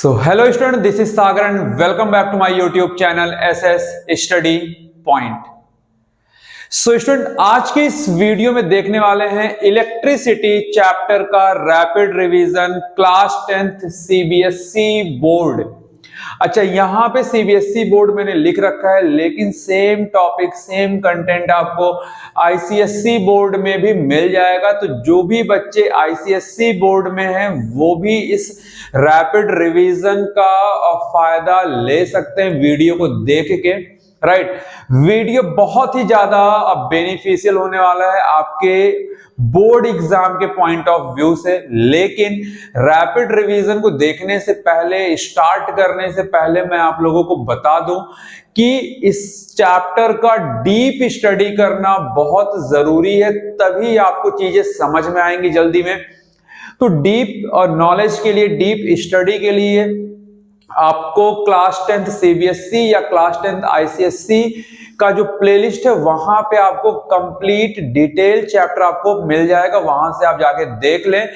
So hello student, this is Sagar and welcome back to my YouTube channel SS Study Point. So student आज के इस video में देखने वाले हैं इलेक्ट्रिसिटी चैप्टर का rapid revision class 10th CBSE board. अच्छा, यहाँ पे सीबीएसई बोर्ड मैंने लिख रखा है, लेकिन सेम टॉपिक सेम कंटेंट आपको आईसीएसई बोर्ड में भी मिल जाएगा। तो जो भी बच्चे आईसीएसई बोर्ड में हैं वो भी इस रैपिड रिवीजन का फायदा ले सकते हैं वीडियो को देख के। राइट, वीडियो बहुत ही ज्यादा बेनिफिशियल होने वाला है आपके बोर्ड एग्जाम के पॉइंट ऑफ व्यू से। लेकिन रैपिड रिवीजन को देखने से पहले, स्टार्ट करने से पहले मैं आप लोगों को बता दूं कि इस चैप्टर का डीप स्टडी करना बहुत जरूरी है, तभी आपको चीजें समझ में आएंगी जल्दी में। तो डीप और नॉलेज के लिए, डीप स्टडी के लिए आपको क्लास 10th सीबीएसई या क्लास 10th आईसीएसई का जो प्लेलिस्ट है वहां पे आपको कंप्लीट डिटेल चैप्टर आपको मिल जाएगा, वहां से आप जाके देख लें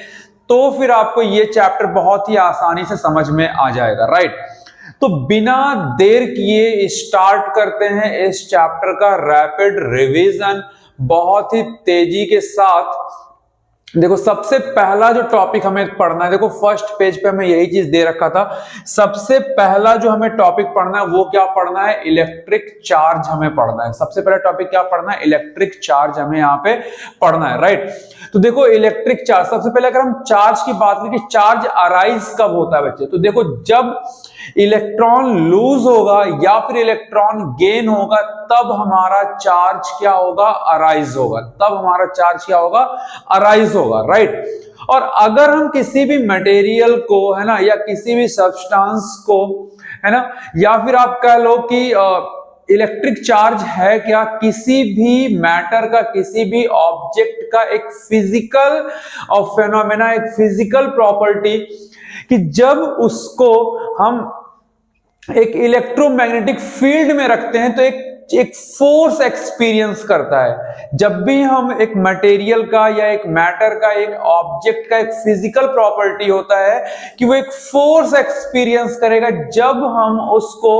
तो फिर आपको ये चैप्टर बहुत ही आसानी से समझ में आ जाएगा। राइट, तो बिना देर किए स्टार्ट करते हैं इस चैप्टर का रैपिड रिवीजन बहुत ही तेजी के साथ। देखो, सबसे पहला जो टॉपिक हमें पढ़ना है, देखो फर्स्ट पेज पे हमें यही चीज दे रखा था। सबसे पहला जो हमें टॉपिक पढ़ना है वो क्या पढ़ना है? इलेक्ट्रिक चार्ज हमें पढ़ना है। सबसे पहला टॉपिक क्या पढ़ना है? इलेक्ट्रिक चार्ज हमें यहाँ पे पढ़ना है। राइट, तो देखो इलेक्ट्रिक चार्ज, सबसे पहले अगर हम चार्ज की बात करें कि चार्ज अराइज कब होता है बच्चे, तो देखो जब इलेक्ट्रॉन लूज होगा या फिर इलेक्ट्रॉन गेन होगा तब हमारा चार्ज क्या होगा? अराइज होगा। तब हमारा चार्ज क्या होगा? अराइज होगा। राइट, और अगर हम किसी भी मटेरियल को, है ना, या किसी भी सब्सटेंस को, है ना, या फिर आप कह लो कि इलेक्ट्रिक चार्ज है क्या? किसी भी मैटर का, किसी भी ऑब्जेक्ट का एक फिजिकल फेनोमेना, एक फिजिकल प्रॉपर्टी कि जब उसको हम एक इलेक्ट्रोमैग्नेटिक फील्ड में रखते हैं तो एक फोर्स एक्सपीरियंस करता है। जब भी हम एक मटेरियल का या एक मैटर का, एक ऑब्जेक्ट का एक फिजिकल प्रॉपर्टी होता है कि वो एक फोर्स एक्सपीरियंस करेगा जब हम उसको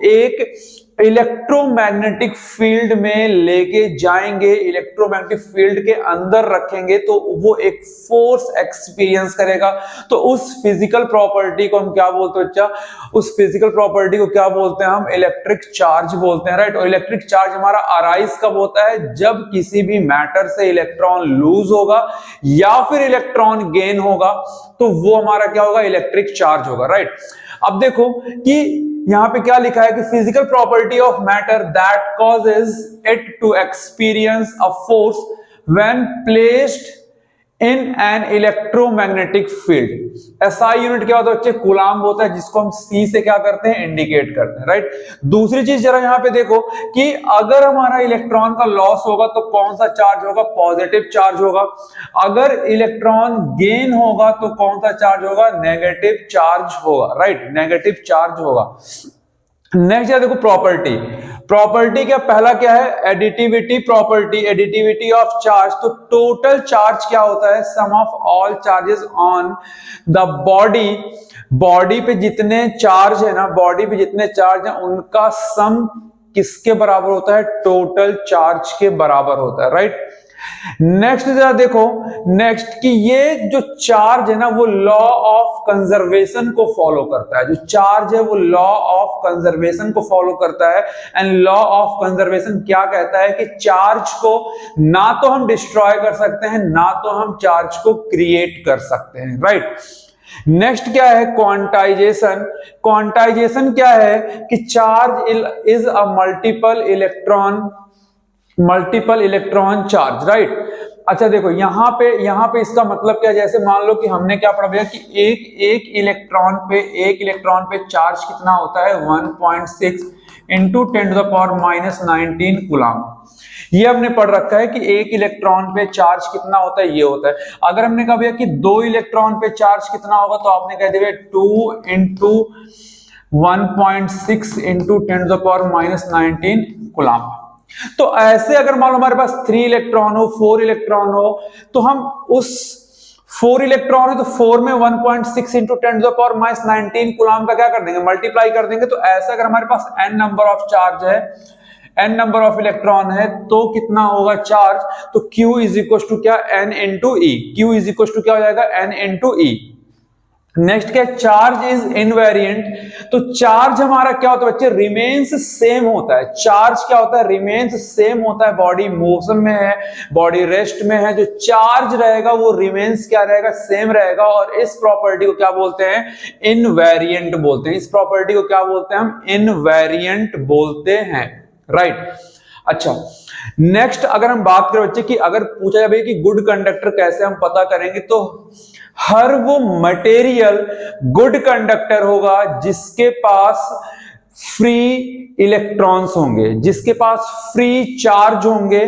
एक इलेक्ट्रोमैग्नेटिक फील्ड में लेके जाएंगे, इलेक्ट्रोमैग्नेटिक फील्ड के अंदर रखेंगे तो वो एक फोर्स एक्सपीरियंस करेगा। तो उस फिजिकल प्रॉपर्टी को हम क्या बोलते हैं बच्चा? उस फिजिकल प्रॉपर्टी को क्या बोलते हैं हम? इलेक्ट्रिक चार्ज बोलते हैं। राइट, और इलेक्ट्रिक चार्ज हमारा अराइज कब होता है? जब किसी भी मैटर से इलेक्ट्रॉन लूज होगा या फिर इलेक्ट्रॉन गेन होगा तो वो हमारा क्या होगा? इलेक्ट्रिक चार्ज होगा। राइट, अब देखो कि यहां पे क्या लिखा है कि physical property of matter that causes it to experience a force when placed in an electromagnetic field. SI unit क्या होता है बच्चे? कूलाम्ब होता है, जिसको हम सी से क्या करते हैं? इंडिकेट करते हैं। राइट, दूसरी चीज जरा यहां पे देखो कि अगर हमारा इलेक्ट्रॉन का लॉस होगा तो कौन सा चार्ज होगा? पॉजिटिव चार्ज होगा। अगर इलेक्ट्रॉन गेन होगा तो कौन सा चार्ज होगा? नेगेटिव चार्ज होगा। राइट, नेगेटिव चार्ज होगा। नेक्स्ट देखो प्रॉपर्टी। प्रॉपर्टी क्या? पहला क्या है? Additivity property, additivity of charge. तो टोटल चार्ज क्या होता है? Sum of all charges on the body. Body पे जितने चार्ज है ना, बॉडी पे जितने चार्ज है उनका सम किसके बराबर होता है? टोटल चार्ज के बराबर होता है। राइट, नेक्स्ट जरा देखो, नेक्स्ट कि ये जो चार्ज है ना वो लॉ ऑफ कंजर्वेशन को फॉलो करता है। जो चार्ज है वो लॉ ऑफ कंजर्वेशन को फॉलो करता है। एंड लॉ ऑफ कंजर्वेशन क्या कहता है कि चार्ज को ना तो हम डिस्ट्रॉय कर सकते हैं, ना तो हम चार्ज को क्रिएट कर सकते हैं। राइट, नेक्स्ट क्या है? क्वांटाइजेशन। क्वांटाइजेशन क्या है कि charge is a multiple electron charge. Right, अच्छा देखो यहाँ पे इसका मतलब क्या? जैसे मान लो कि हमने क्या पढ़ा भैया कि एक इलेक्ट्रॉन पे चार्ज कितना होता है? 1.6 इंटू 10⁻⁻19 कूलम्ब। ये हमने पढ़ रखा है कि एक इलेक्ट्रॉन पे चार्ज कितना होता है? ये होता है। अगर हमने कहा भैया कि 2 इलेक्ट्रॉन पे चार्ज कितना होगा तो आपने कह दिया 2 इंटू 1.6 इंटू 10⁻⁻19 कूलम्ब। तो ऐसे अगर मान लो हमारे पास 3 इलेक्ट्रॉन हो, 4 इलेक्ट्रॉन हो, तो हम उस 4 इलेक्ट्रॉन है तो 4 में 1.6 इंटू 10⁻19 कूलम का क्या कर देंगे, मल्टीप्लाई कर देंगे। तो ऐसा अगर हमारे पास n नंबर ऑफ चार्ज है, n नंबर ऑफ इलेक्ट्रॉन है, तो कितना होगा चार्ज, तो Q इज इक्वल टू क्या, n into e. Q is equal to क्या हो जाएगा, n इंटू ई। नेक्स्ट क्या, चार्ज इज इनवेरिएंट। तो चार्ज हमारा क्या होता है बच्चे, रिमेन्स सेम होता है। चार्ज क्या होता है, रिमेन्स सेम होता है। बॉडी मोशन में है, बॉडी रेस्ट में है, जो चार्ज रहेगा वो रिमेन्स क्या रहेगा, सेम रहेगा। और इस प्रॉपर्टी को क्या बोलते हैं, इनवेरिएंट बोलते हैं। इस प्रॉपर्टी को क्या बोलते हैं हम, इनवेरिएंट बोलते हैं, राइट। अच्छा, नेक्स्ट अगर हम बात करें बच्चे कि अगर पूछा जाए कि गुड कंडक्टर कैसे हम पता करेंगे, तो हर वो मटेरियल गुड कंडक्टर होगा जिसके पास फ्री इलेक्ट्रॉन्स होंगे, जिसके पास फ्री चार्ज होंगे।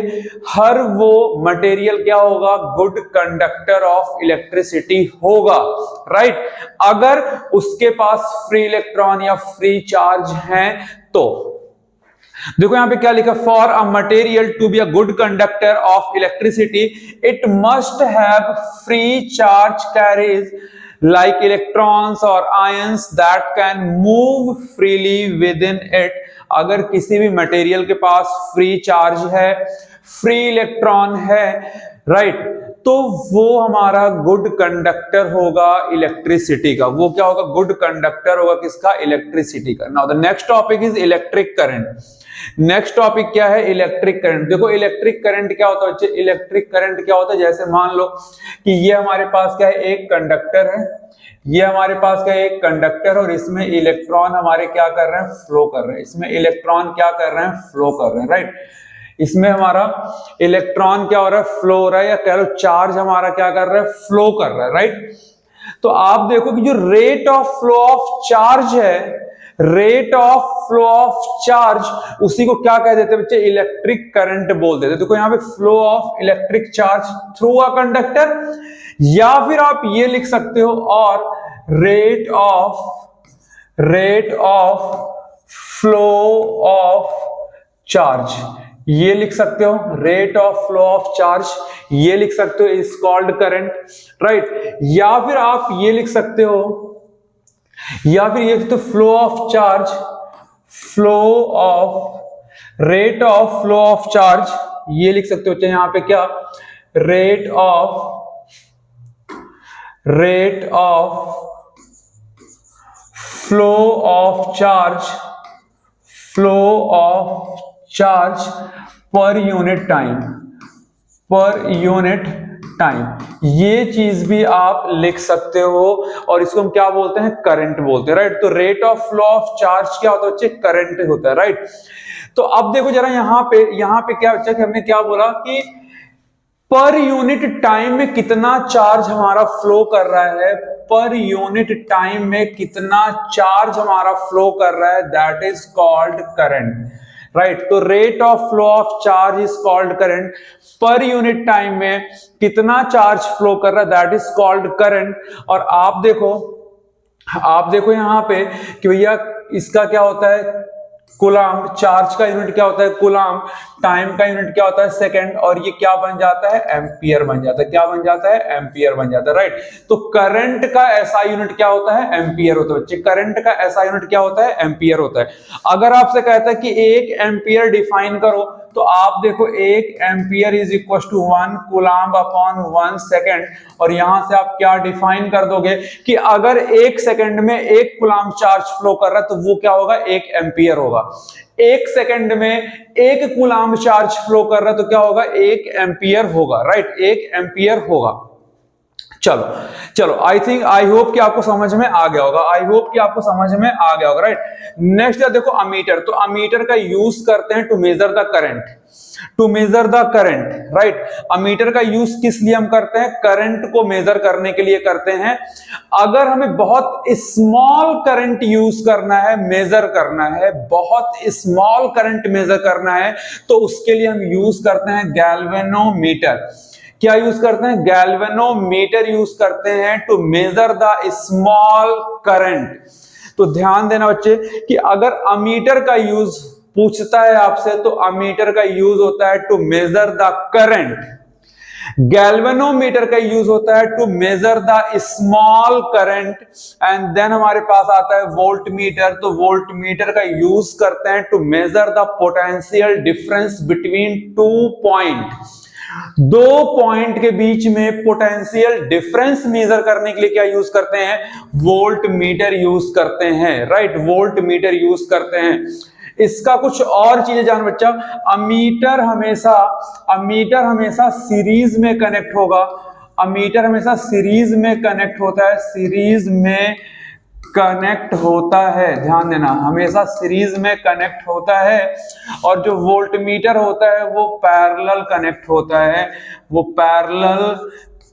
हर वो मटेरियल क्या होगा, गुड कंडक्टर ऑफ इलेक्ट्रिसिटी होगा, राइट। अगर उसके पास फ्री इलेक्ट्रॉन या फ्री चार्ज हैं तो देखो यहां पे क्या लिखा, for a material to be a good conductor of electricity it must have free charge carriers like electrons और ions that can move freely within it. अगर किसी भी मटेरियल के पास फ्री चार्ज है, फ्री इलेक्ट्रॉन है, right, तो वो हमारा गुड कंडक्टर होगा इलेक्ट्रिसिटी का। वो क्या होगा, गुड कंडक्टर होगा किसका, इलेक्ट्रिसिटी का। Now the next topic is electric current. Next topic क्या है, इलेक्ट्रिक करंट। देखो इलेक्ट्रिक करंट क्या होता है बच्चे, इलेक्ट्रिक करंट क्या होता है, जैसे मान लो कि ये हमारे पास क्या है, एक कंडक्टर है, ये हमारे पास क्या है, एक कंडक्टर, और इसमें इलेक्ट्रॉन हमारे क्या कर रहे हैं, फ्लो कर रहे हैं। इसमें इलेक्ट्रॉन क्या कर रहे हैं, फ्लो कर रहे हैं, राइट। इसमें हमारा इलेक्ट्रॉन क्या हो रहा है, फ्लो हो रहा है, या कह लो चार्ज हमारा क्या कर रहा है, फ्लो कर रहा है, राइट। तो आप देखो कि जो rate of flow of charge है, rate of flow of charge, उसी को क्या कह देते हैं बच्चे, इलेक्ट्रिक करंट बोल देते हैं। देखो यहां पे flow of electric charge through a conductor, या फिर आप ये लिख सकते हो, और rate of flow of charge, ये लिख सकते हो, rate of flow of charge ये लिख सकते हो, इज कॉल्ड करंट, राइट। या फिर आप ये लिख सकते हो, या फिर ये तो flow of charge, flow of rate of flow of charge ये लिख सकते हो। यहां पे क्या, rate of flow of charge पर यूनिट टाइम, ये चीज भी आप लिख सकते हो, और इसको हम क्या बोलते हैं, करंट बोलते हैं, राइट। तो rate of flow of charge क्या होता है बच्चे, करंट होता है, राइट। तो अब देखो जरा यहां पे क्या बच्चा, हमने क्या बोला कि पर यूनिट टाइम में कितना चार्ज हमारा फ्लो कर रहा है, पर यूनिट टाइम में कितना चार्ज हमारा फ्लो कर रहा है, that is called current, right. तो rate of flow of charge is called current. Per unit time में कितना चार्ज फ्लो कर रहा है, दैट इज कॉल्ड करंट। और आप देखो यहां पे कि भैया इसका क्या होता है, कूलम, चार्ज का यूनिट क्या होता है, कूलम, टाइम का यूनिट क्या होता है, सेकंड, और ये क्या बन जाता है, एम्पियर बन जाता है। क्या बन जाता है, एम्पियर बन जाता है, राइट। तो करंट का ऐसा यूनिट क्या होता है, एम्पियर होता है बच्चे। करंट का ऐसा यूनिट क्या होता है, एम्पियर होता है। अगर आपसे कहता है कि 1 एम्पियर डिफाइन करो, तो आप देखो 1 ampere is equal to 1 coulomb upon 1 second, और यहां से आप क्या डिफाइन कर दोगे कि अगर 1 सेकेंड में 1 कूलम चार्ज फ्लो कर रहा है तो वो क्या होगा, 1 एम्पियर होगा। 1 सेकेंड में 1 कूलम चार्ज फ्लो कर रहा है तो क्या होगा, 1 एम्पियर होगा, राइट, 1 एम्पियर होगा। चलो आई होप कि आपको समझ में आ गया होगा, राइट। नेक्स्ट देखो अमीटर। तो अमीटर का यूज करते हैं to measure the current, right. Ammeter का यूज किस लिए हम करते हैं, करंट को मेजर करने के लिए करते हैं। अगर हमें बहुत स्मॉल करंट यूज करना है, मेजर करना है, बहुत स्मॉल करंट मेजर करना है, तो उसके लिए हम यूज करते हैं गैल्वेनोमीटर। क्या यूज करते हैं, गैल्वेनोमीटर यूज करते हैं to measure the small current. तो ध्यान देना बच्चे कि अगर अमीटर का यूज पूछता है आपसे, तो अमीटर का यूज होता है to measure the current. Galvanometer का यूज होता है to measure the small current, and then हमारे पास आता है वोल्ट मीटर। तो वोल्ट मीटर का यूज करते हैं to measure the potential difference between 2 point, 2 point के बीच में पोटेंशियल डिफरेंस मेजर करने के लिए क्या यूज करते हैं, वोल्ट मीटर यूज करते हैं, राइट, वोल्ट मीटर यूज करते हैं। इसका कुछ और चीजें जान बच्चा, अमीटर हमेशा सीरीज में कनेक्ट होगा, अमीटर हमेशा सीरीज में कनेक्ट होता है, सीरीज में कनेक्ट होता है, ध्यान देना, हमेशा सीरीज में कनेक्ट होता है। और जो वोल्ट मीटर होता है वो पैरेलल कनेक्ट होता है, वो पैरेलल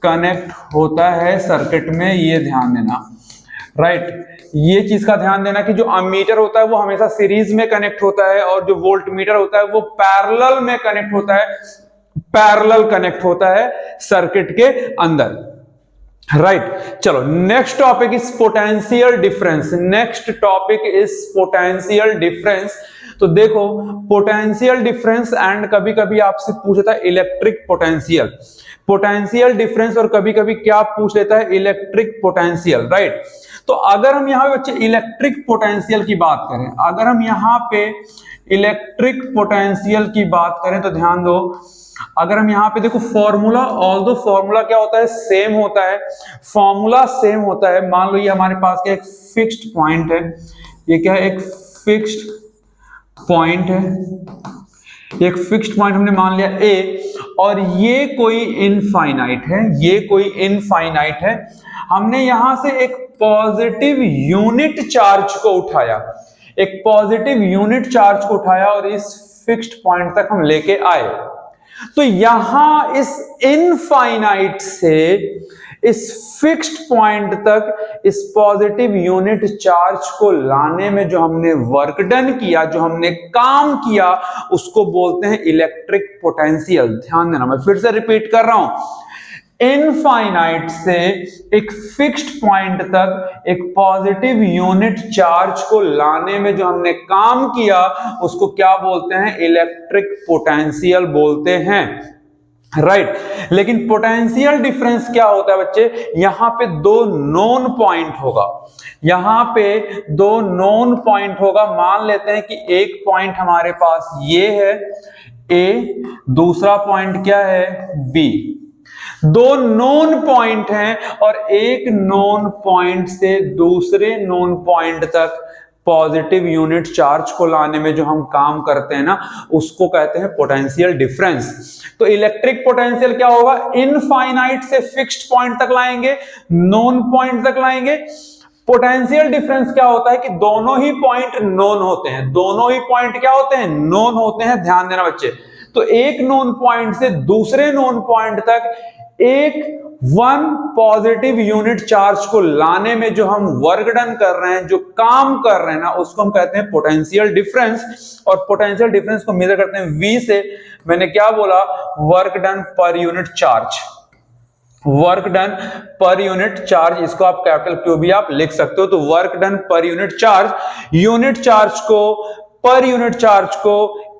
कनेक्ट होता है सर्किट में, ये ध्यान देना, राइट। ये चीज का ध्यान देना कि जो अमीटर होता है वो हमेशा सीरीज में कनेक्ट होता है और जो वोल्ट मीटर होता है वो पैरेलल में कनेक्ट होता है, पैरेलल कनेक्ट होता है सर्किट के अंदर, राइट। चलो next topic is potential difference, next topic is potential difference. तो देखो पोटेंशियल डिफरेंस एंड कभी कभी आपसे पूछता है इलेक्ट्रिक पोटेंशियल, पोटेंशियल डिफरेंस और कभी कभी क्या पूछ लेता है, इलेक्ट्रिक पोटेंशियल, राइट। तो अगर हम यहाँ पे बच्चे इलेक्ट्रिक पोटेंशियल की बात करें, अगर हम यहाँ पे इलेक्ट्रिक पोटेंशियल की बात करें तो ध्यान दो, अगर हम यहाँ पे देखो फॉर्मूला, ऑल्दो फॉर्मूला क्या होता है, सेम होता है, फॉर्मूला सेम होता है। मान लो ये हमारे पास क्या एक फिक्स्ड पॉइंट है, ये क्या है, एक फिक्स्ड पॉइंट है, एक फिक्स्ड पॉइंट हमने मान लिया ए, और ये कोई इनफाइनाइट है, ये कोई इनफाइनाइट है। हमने यहां से एक पॉजिटिव यूनिट चार्ज को उठाया, एक पॉजिटिव यूनिट चार्ज को उठाया और इस फिक्स्ड पॉइंट तक हम लेके आए। तो यहां इस इनफाइनाइट से इस फिक्स्ड पॉइंट तक इस पॉजिटिव यूनिट चार्ज को लाने में जो हमने वर्क डन किया, जो हमने काम किया, उसको बोलते हैं इलेक्ट्रिक पोटेंशियल। ध्यान देना, मैं फिर से रिपीट कर रहा हूं, इनफाइनाइट से एक फिक्स्ड पॉइंट तक एक पॉजिटिव यूनिट चार्ज को लाने में जो हमने काम किया उसको क्या बोलते हैं, इलेक्ट्रिक पोटेंशियल बोलते हैं, राइट। लेकिन पोटेंशियल डिफरेंस क्या होता है बच्चे, यहां पे 2 नोन पॉइंट होगा, यहां पे 2 नोन पॉइंट होगा। मान लेते हैं कि एक पॉइंट हमारे पास ये है ए, दूसरा पॉइंट क्या है बी, 2 नोन पॉइंट हैं और एक नोन पॉइंट से दूसरे नोन पॉइंट तक पॉजिटिव यूनिट चार्ज को लाने में जो हम काम करते हैं ना, उसको कहते हैं पोटेंशियल डिफरेंस। तो इलेक्ट्रिक पोटेंशियल क्या होगा, इनफाइनाइट से फिक्स्ड पॉइंट तक लाएंगे, नोन पॉइंट तक लाएंगे। पोटेंशियल डिफरेंस क्या होता है कि दोनों ही पॉइंट नोन होते हैं, दोनों ही पॉइंट क्या होते हैं, नोन होते हैं, ध्यान देना बच्चे। तो एक नोन पॉइंट से दूसरे नोन पॉइंट तक एक 1 पॉजिटिव यूनिट चार्ज को लाने में जो हम वर्क डन कर रहे हैं, जो काम कर रहे हैं ना, उसको हम कहते हैं पोटेंशियल डिफरेंस। और पोटेंशियल डिफरेंस को मेजर करते हैं V से। मैंने क्या बोला, work done per unit charge, work done per unit charge, इसको आप कैपिटल Q भी आप लिख सकते हो। तो work done per unit charge, unit charge को, पर यूनिट चार्ज को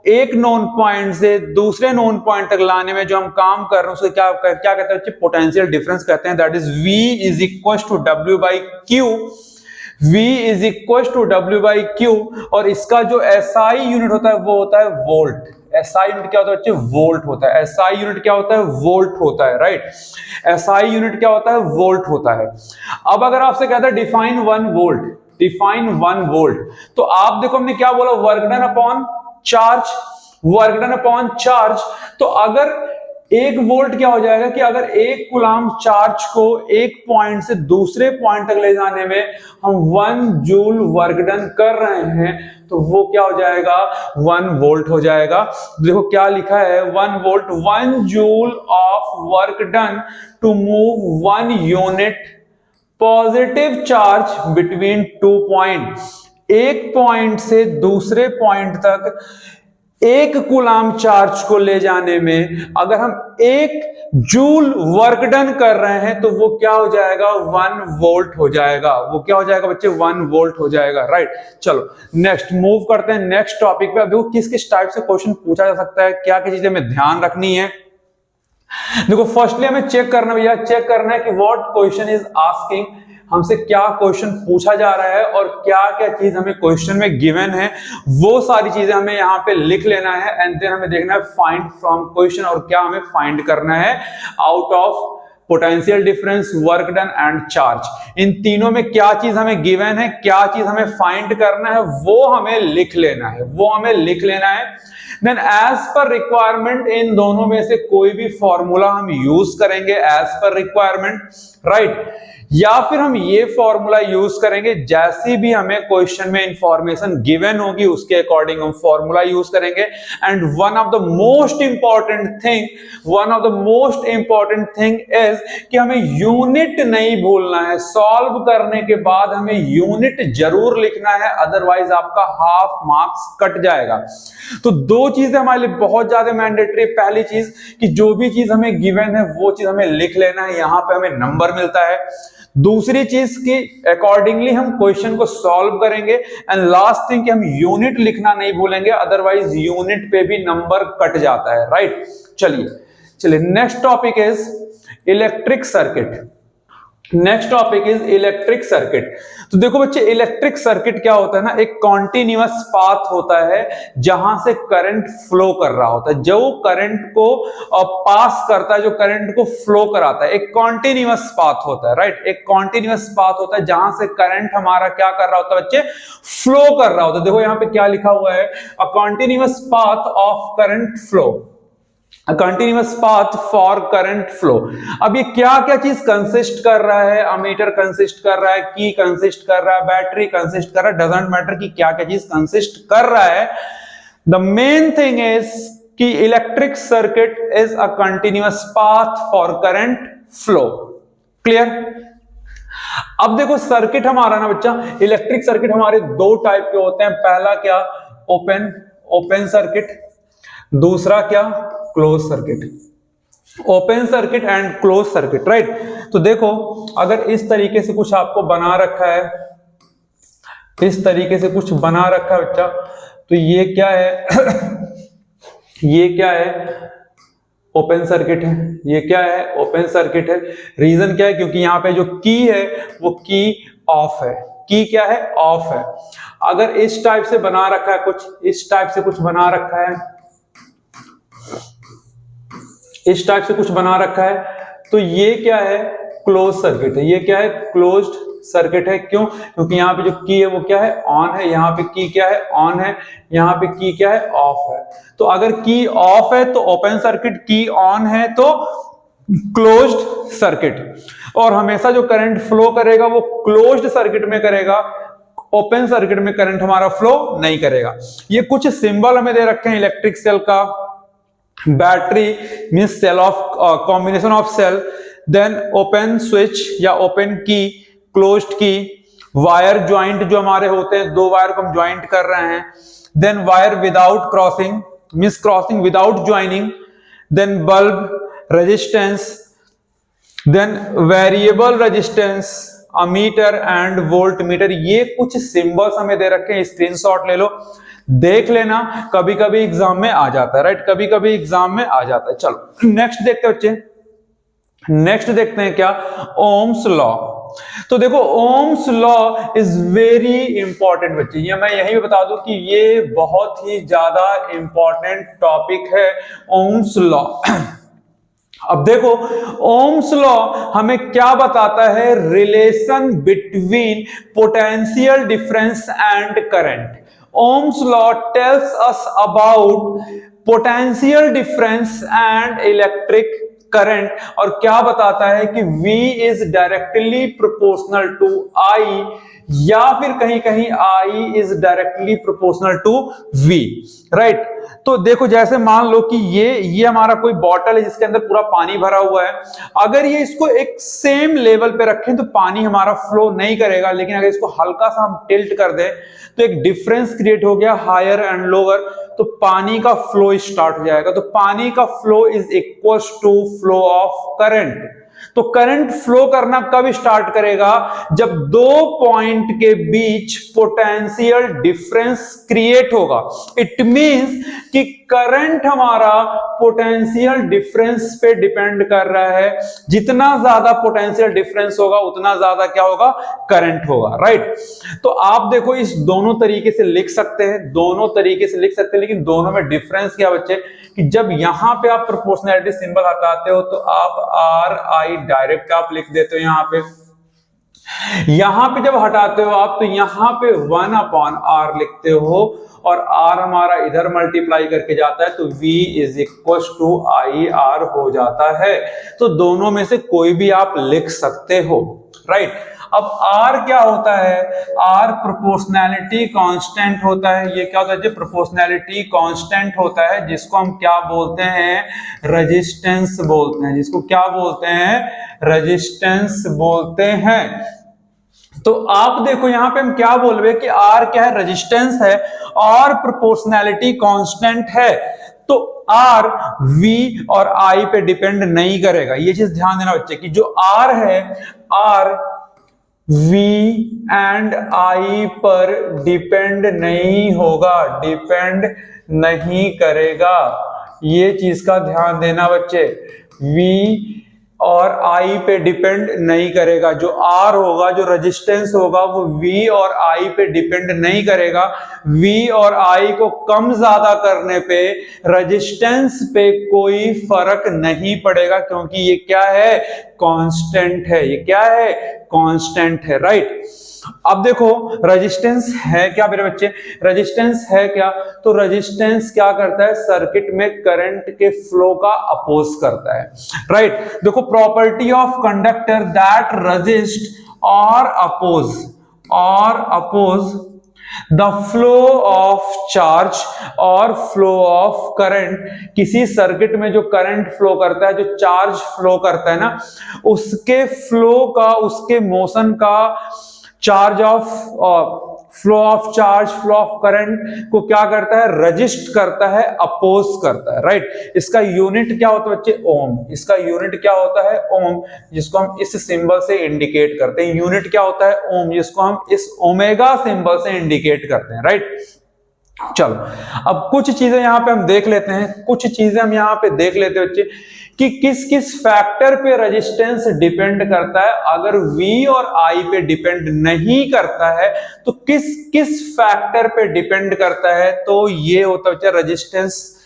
एक नोन पॉइंट से दूसरे नोन पॉइंट तक लाने में जो हम काम कर रहे हैं उसको क्या कहते हैं, पोटेंशियल डिफरेंस कहते हैं। That is V is equal to W by Q, V is equal to W by Q। और इसका जो SI यूनिट होता है वो होता है वोल्ट। SI यूनिट क्या होता है बच्चे, वोल्ट होता है। SI यूनिट क्या होता है, वोल्ट होता है, राइट। SI यूनिट क्या होता है, वोल्ट होता है। अब अगर आपसे कहता है डिफाइन 1 वोल्ट, डिफाइन 1 वोल्ट, तो आप देखो हमने क्या बोला, work done upon charge, work done upon charge. तो अगर 1 वोल्ट क्या हो जाएगा कि अगर 1 कूलाम चार्ज को एक पॉइंट से दूसरे पॉइंट तक ले जाने में हम 1 जूल वर्क डन कर रहे हैं तो वो क्या हो जाएगा, 1 वोल्ट हो जाएगा। देखो क्या लिखा है, 1 volt, 1 joule of work done to move 1 unit positive charge between 2 point. एक पॉइंट से दूसरे पॉइंट तक 1 कूलाम चार्ज को ले जाने में अगर हम 1 जूल वर्क डन कर रहे हैं तो वो क्या हो जाएगा, 1 वोल्ट हो जाएगा। वो क्या हो जाएगा बच्चे, 1 वोल्ट हो जाएगा, राइट। चलो नेक्स्ट मूव करते हैं नेक्स्ट टॉपिक पे। अब देखो किस किस टाइप से क्वेश्चन पूछा जा सकता है, क्या क्या चीजें हमें ध्यान रखनी है। देखो फर्स्टली हमें चेक करना भैया, चेक करना है कि व्हाट क्वेश्चन इज आस्किंग, हमसे क्या क्वेश्चन पूछा जा रहा है और क्या क्या चीज हमें क्वेश्चन में गिवन है, वो सारी चीजें हमें यहाँ पे लिख लेना है। एंड देन हमें देखना है फाइंड फ्रॉम क्वेश्चन, और क्या हमें फाइंड करना है out of potential difference, work done and charge. इन तीनों में क्या चीज हमें गिवन है, क्या चीज हमें फाइंड करना है, वो हमें लिख लेना है, वो हमें लिख लेना है। देन एज पर रिक्वायरमेंट इन दोनों में से कोई भी फॉर्मूला हम यूज करेंगे एज पर रिक्वायरमेंट, राइट, या फिर हम ये फॉर्मूला यूज करेंगे, जैसी भी हमें क्वेश्चन में इंफॉर्मेशन गिवन होगी उसके अकॉर्डिंग हम फॉर्मूला यूज करेंगे। And one of the most important thing is कि हमें यूनिट नहीं भूलना है। सॉल्व करने के बाद हमें यूनिट जरूर लिखना है, अदरवाइज आपका हाफ मार्क्स कट जाएगा। तो दो चीजें हमारे लिए बहुत ज्यादा मैंडेटरी। पहली चीज कि जो भी चीज हमें गिवन है वो चीज हमें लिख लेना है, यहां पे हमें नंबर मिलता है। दूसरी चीज की अकॉर्डिंगली हम क्वेश्चन को सॉल्व करेंगे। एंड लास्ट थिंग कि हम यूनिट लिखना नहीं भूलेंगे, अदरवाइज यूनिट पे भी नंबर कट जाता है, राइट। चलिए next topic is electric circuit. Next topic is electric circuit. तो देखो बच्चे, इलेक्ट्रिक सर्किट क्या होता है ना, एक कॉन्टिन्यूअस पाथ होता है जहां से करंट फ्लो कर रहा होता है, जो करंट को पास करता है, जो करंट को फ्लो कराता है, एक कॉन्टिन्यूअस पाथ होता है, राइट। एक कॉन्टिन्यूअस पाथ होता है जहां से करंट हमारा क्या कर रहा होता है बच्चे, फ्लो कर रहा होता है। देखो यहां पे क्या लिखा हुआ है, a continuous path of current flow, continuous path for current flow. अब ये क्या क्या चीज कंसिस्ट कर रहा है, अमीटर कंसिस्ट कर रहा है, की कंसिस्ट कर रहा है, बैटरी कंसिस्ट कर रहा है, डजंट मैटर कि क्या क्या चीज कंसिस्ट कर रहा है। द मेन थिंग इज कि electric circuit is a continuous path for current flow. Clear. अब देखो सर्किट हमारा ना बच्चा, इलेक्ट्रिक सर्किट हमारे दो टाइप के होते हैं। पहला क्या, ओपन सर्किट, दूसरा क्या, close circuit. Open circuit and close circuit, right. तो देखो अगर इस तरीके से कुछ आपको बना रखा है, इस तरीके से कुछ बना रखा है बच्चा, तो ये क्या है ये क्या है, ओपन सर्किट है। ये क्या है, ओपन सर्किट है। रीजन क्या है, क्योंकि यहां पे जो की है वो की ऑफ है, की क्या है, ऑफ है। अगर इस टाइप से बना रखा है कुछ, इस टाइप से कुछ बना रखा है, इस टाइप से कुछ बना रखा है, तो ये क्या है, क्लोज सर्किट है। ये क्या है, क्लोज्ड सर्किट है। क्यों, क्योंकि यहाँ पे जो की है वो क्या है, ऑन है, यहाँ पे की क्या है, ऑन है, यहाँ पे की क्या है, ऑफ है। तो अगर की ऑफ है तो ओपन सर्किट, की ऑन है तो क्लोज्ड सर्किट। और हमेशा जो करंट फ्लो करेगा वो क्लोज्ड सर्किट में करेगा, ओपन सर्किट में करंट हमारा फ्लो नहीं करेगा। ये कुछ सिंबल हमें दे रखे हैं इलेक्ट्रिक सेल का। Battery means cell of combination of cell, then open switch या open key, closed key, wire joint जो हमारे होते हैं, दो वायर को हम ज्वाइंट कर रहे हैं, then wire without crossing means crossing without joining, then bulb, resistance, then variable resistance, ammeter and voltmeter. ये कुछ सिंबल्स हमें दे रखे हैं, स्क्रीनशॉट ले लो, देख लेना, कभी कभी एग्जाम में आ जाता है, राइट, कभी कभी एग्जाम में आ जाता है। चलो नेक्स्ट देखते हैं बच्चे, नेक्स्ट देखते हैं क्या, ओम्स लॉ। तो देखो Ohm's law is very important बच्चे, ये मैं यही बता दूं कि ये बहुत ही ज्यादा इंपॉर्टेंट टॉपिक है, ओम्स लॉ। अब देखो ओम्स लॉ हमें क्या बताता है, relation between potential difference and current. Ohm's law tells us about potential difference and electric current, और क्या बताता है कि V is directly proportional to I, या फिर कहीं कहीं I is directly proportional to V, right. तो देखो जैसे मान लो कि ये हमारा कोई बॉटल है जिसके अंदर पूरा पानी भरा हुआ है, अगर ये इसको एक सेम लेवल पे रखें तो पानी हमारा फ्लो नहीं करेगा, लेकिन अगर इसको हल्का सा हम टिल्ट कर दें तो एक डिफरेंस क्रिएट हो गया, हायर एंड लोअर, तो पानी का फ्लो स्टार्ट हो जाएगा। तो पानी का flow is equal to flow of current, तो करंट फ्लो करना कब स्टार्ट करेगा? जब दो पॉइंट के बीच पोटेंशियल डिफरेंस क्रिएट होगा। इट मींस कि करंट हमारा पोटेंशियल डिफरेंस पे डिपेंड कर रहा है। जितना ज्यादा पोटेंशियल डिफरेंस होगा उतना ज्यादा क्या होगा? करंट होगा, राइट। तो आप देखो इस दोनों तरीके से लिख सकते हैं, दोनों तरीके से लिख सकते हैं, लेकिन दोनों में डिफरेंस क्या बच्चे कि जब यहां पे आप प्रोपोर्शनैलिटी सिंबल हटाते हो तो आप आर आई डायरेक्ट आप लिख देते हो। यहां पे जब हटाते हो आप तो यहां पे 1/r लिखते हो और r हमारा इधर मल्टीप्लाई करके जाता है तो v is equal to I R हो जाता है। तो दोनों में से कोई भी आप लिख सकते हो, राइट। अब R क्या होता है? R प्रोपोर्शनैलिटी कांस्टेंट होता है। ये क्या होता है? प्रोपोर्शनैलिटी कांस्टेंट होता है, जिसको हम क्या बोलते हैं? रेजिस्टेंस बोलते हैं। जिसको क्या बोलते हैं? रेजिस्टेंस बोलते हैं। तो आप देखो यहां पे हम क्या बोल रहे हैं कि R क्या है? रेजिस्टेंस है और प्रोपोर्शनैलिटी कांस्टेंट है। तो R V और I पे डिपेंड नहीं करेगा। ये चीज ध्यान देना बच्चे कि जो R है, R V एंड I पर डिपेंड नहीं होगा, डिपेंड नहीं करेगा। ये चीज का ध्यान देना बच्चे, V और I पे डिपेंड नहीं करेगा। जो R होगा, जो रेजिस्टेंस होगा, वो V और I पे डिपेंड नहीं करेगा। V और I को कम ज्यादा करने पे रेजिस्टेंस पे कोई फर्क नहीं पड़ेगा, क्योंकि ये क्या है? कांस्टेंट है। ये क्या है? कांस्टेंट है, राइट। अब देखो रेजिस्टेंस है क्या मेरे बच्चे? रेजिस्टेंस है क्या? तो रेजिस्टेंस क्या करता है? सर्किट में करंट के फ्लो का अपोज करता है, राइट। देखो property of conductor that resist और oppose the flow of charge और फ्लो ऑफ करंट। किसी सर्किट में जो करंट फ्लो करता है, जो चार्ज फ्लो करता है ना, उसके फ्लो का, उसके मोशन का charge of flow of charge, flow of current को क्या करता है? रजिस्ट करता है, अपोज करता है, राइट। इसका यूनिट क्या होता है बच्चे? ओम। इसका यूनिट क्या होता है? ओम, जिसको हम इस सिंबल से इंडिकेट करते हैं। यूनिट क्या होता है? ओम, जिसको हम इस ओमेगा सिंबल से इंडिकेट करते हैं, राइट। चलो अब कुछ चीजें यहां पे हम देख लेते हैं, कुछ चीजें हम यहां पे देख लेते हैं बच्चे कि किस किस फैक्टर पे रेजिस्टेंस डिपेंड करता है। अगर V और I पे डिपेंड नहीं करता है तो किस किस फैक्टर पे डिपेंड करता है? तो ये होता है resistance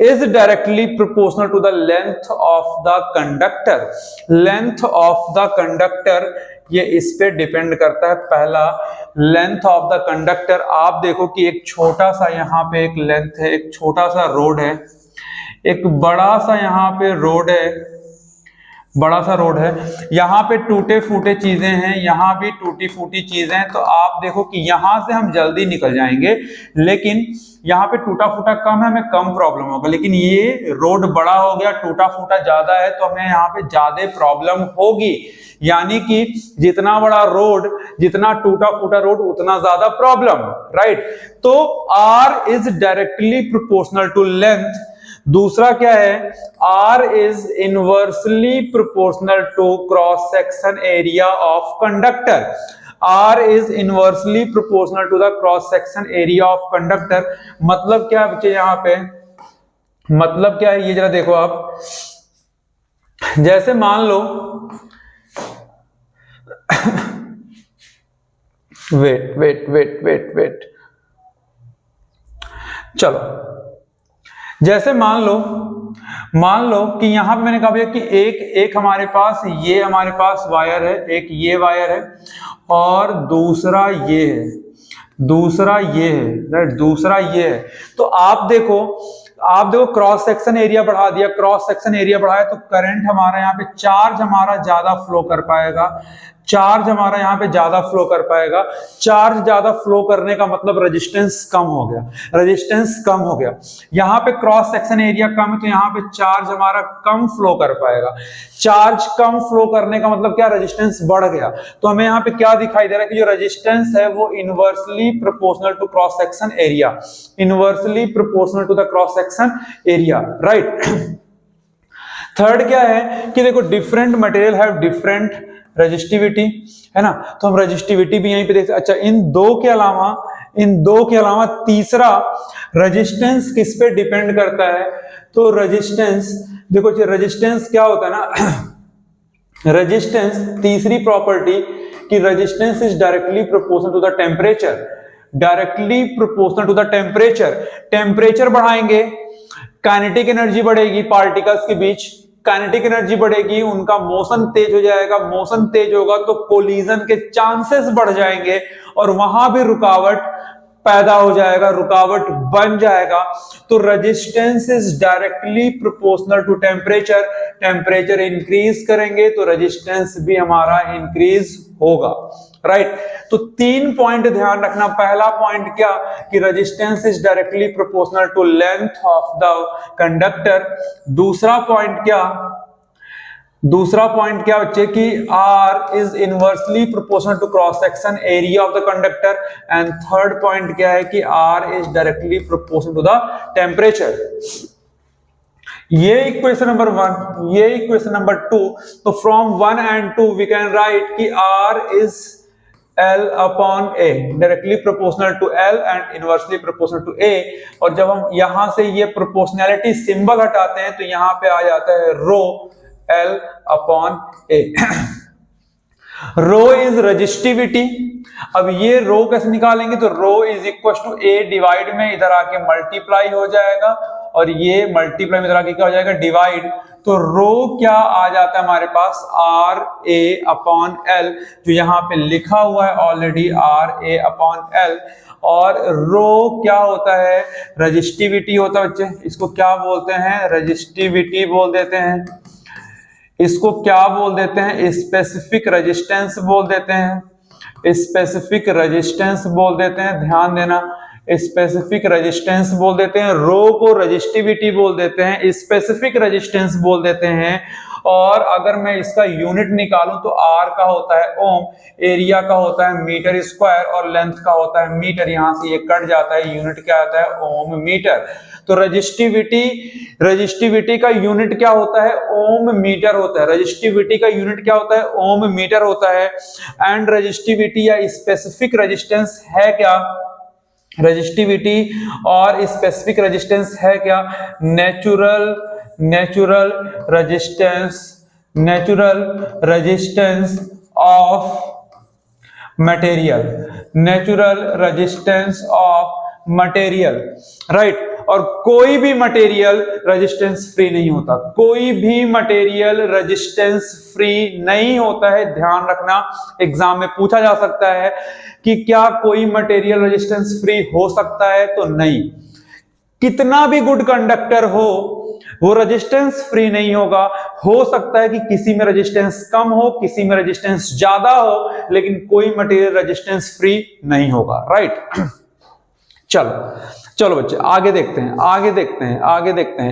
is directly proportional to the length of the conductor. Length of the conductor ये इस पे डिपेंड करता है। पहला, लेंथ ऑफ द कंडक्टर। आप देखो कि एक छोटा सा यहाँ पे एक लेंथ है, एक छोटा सा रोड है, एक बड़ा सा यहाँ पे रोड है, बड़ा सा रोड है। यहाँ पे टूटे फूटे चीजें हैं, यहाँ भी टूटी फूटी चीजें हैं। तो आप देखो कि यहाँ से हम जल्दी निकल जाएंगे, लेकिन यहाँ पे टूटा फूटा कम है, हमें कम प्रॉब्लम होगा। लेकिन ये रोड बड़ा हो गया, टूटा फूटा ज्यादा है, तो हमें यहाँ पे ज्यादा प्रॉब्लम होगी। यानी कि जितना बड़ा रोड, जितना टूटा फूटा रोड, उतना ज्यादा प्रॉब्लम, राइट। तो R is directly proportional to length. दूसरा क्या है? R is inversely proportional to cross section area of conductor. R is inversely proportional to the cross section area of conductor. मतलब क्या है बच्चे यहाँ पे? मतलब क्या है ये जरा देखो आप। जैसे मान लो वेट चलो, जैसे मान लो कि यहां पे मैंने कहा भैया कि एक हमारे पास, ये हमारे पास वायर है, एक ये वायर है और दूसरा ये है, दूसरा ये है, राइट, दूसरा ये है। तो आप देखो क्रॉस सेक्शन एरिया बढ़ा दिया, क्रॉस सेक्शन एरिया बढ़ाया तो करंट हमारा यहाँ पे, चार्ज हमारा ज्यादा फ्लो कर पाएगा, चार्ज हमारा यहाँ पे ज्यादा फ्लो कर पाएगा। चार्ज ज्यादा फ्लो करने का मतलब रेजिस्टेंस कम हो गया, रेजिस्टेंस कम हो गया। यहाँ पे क्रॉस सेक्शन एरिया कम है तो यहाँ पे चार्ज हमारा कम फ्लो कर पाएगा। चार्ज कम फ्लो करने का मतलब क्या? रेजिस्टेंस बढ़ गया। तो हमें यहाँ पे क्या दिखाई दे रहा है कि जो रेजिस्टेंस है वो inversely proportional to cross section area, inversely proportional to the cross section area, right. Third क्या है कि देखो different material have different resistivity, है ना, तो हम रेजिस्टिविटी भी यहीं पे देख सकते। अच्छा, इन दो के अलावा तीसरा रेजिस्टेंस किस पे डिपेंड करता है, तो रेजिस्टेंस देखो, रेजिस्टेंस क्या होता है ना रेजिस्टेंस, तीसरी प्रॉपर्टी कि resistance is directly proportional to the temperature, directly proportional to the temperature. Temperature बढ़ाएंगे, काइनेटिक एनर्जी बढ़ेगी, पार्टिकल्स के बीच काइनेटिक एनर्जी बढ़ेगी, उनका मोशन तेज हो जाएगा, मोशन तेज होगा तो कोलिजन के चांसेस बढ़ जाएंगे और वहां भी रुकावट पैदा हो जाएगा, रुकावट बन जाएगा। तो resistance is directly proportional to temperature, temperature increase करेंगे तो रेजिस्टेंस भी हमारा इंक्रीज होगा, राइट। तो 3 पॉइंट ध्यान रखना। पहला पॉइंट क्या कि resistance is directly proportional to length of the conductor. दूसरा पॉइंट क्या बच्चे कि R is inversely proportional to cross section area of the conductor. And third point क्या है कि R is directly proportional to the temperature. ये equation number 1, ये equation number 2। तो from 1 and 2 we can write कि R is L upon A, directly proportional to L and inversely proportional to A। और जब हम यहां से ये प्रोपोर्शनैलिटी सिंबल हटाते हैं तो यहां पे आ जाता है rho L upon A। Rho is resistivity. अब ये रो कैसे निकालेंगे, तो rho is equal to A divide में इधर आके मल्टीप्लाई हो जाएगा और ये मल्टीप्लाई में इधर आके क्या हो जाएगा डिवाइड। तो रो क्या आ जाता है हमारे पास R A अपॉन L, जो यहाँ पे लिखा हुआ है already R A upon L। और रो क्या होता है, रेजिस्टिविटी होता है बच्चे। इसको क्या बोलते हैं, रेजिस्टिविटी बोल देते हैं, इसको क्या बोल देते हैं, स्पेसिफिक रेजिस्टेंस बोल देते हैं, स्पेसिफिक रेजिस्टेंस बोल देते हैं, ध्यान देना, स्पेसिफिक रेजिस्टेंस बोल देते हैं। रो को रेजिस्टिविटी बोल देते हैं, स्पेसिफिक रेजिस्टेंस बोल देते हैं। और अगर मैं इसका यूनिट निकालूं तो R का होता है ओम, एरिया का होता है मीटर स्क्वायर और लेंथ का होता है मीटर। यहां से ये कट जाता है, यूनिट क्या आता है ओम मीटर। तो रेजिस्टिविटी का यूनिट क्या होता है, ओम मीटर होता है। रेजिस्टिविटी का यूनिट क्या होता है, ओम मीटर होता है। एंड रेजिस्टिविटी या स्पेसिफिक रेजिस्टेंस है क्या, रेजिस्टिविटी और स्पेसिफिक रेजिस्टेंस है क्या, natural resistance of material, natural resistance of material, right. और कोई भी मटेरियल रेजिस्टेंस फ्री नहीं होता, कोई भी मटेरियल रेजिस्टेंस फ्री नहीं होता है, ध्यान रखना। एग्जाम में पूछा जा सकता है कि क्या कोई मटेरियल रेजिस्टेंस फ्री हो सकता है, तो नहीं। कितना भी गुड कंडक्टर हो वो रेजिस्टेंस फ्री नहीं होगा। हो सकता है कि किसी में रेजिस्टेंस कम हो, किसी में रेजिस्टेंस ज्यादा हो, लेकिन कोई मटेरियल रेजिस्टेंस फ्री नहीं होगा, राइट। चलो बच्चे आगे देखते हैं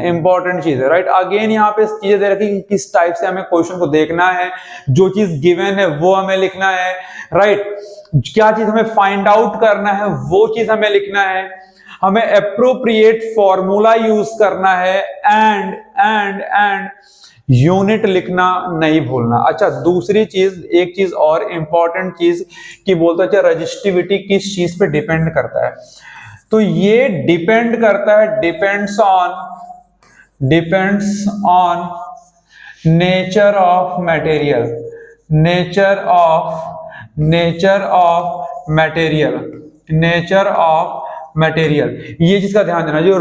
इंपॉर्टेंट चीज है, राइट। अगेन यहाँ पे चीजें दे रखी कि किस टाइप से हमें क्वेश्चन को देखना है, जो चीज गिवन है वो हमें लिखना है, राइट। क्या चीज हमें फाइंड आउट करना है वो चीज हमें लिखना है, हमें एप्रोप्रिएट फॉर्मूला यूज करना है, एंड यूनिट लिखना नहीं भूलना। अच्छा, दूसरी चीज, एक चीज और इंपॉर्टेंट चीज कि बोलता है रेजिस्टिविटी किस चीज पे डिपेंड करता है, तो ये डिपेंड करता है, depends on nature of material, nature of material. ये चीज का ध्यान देना, जो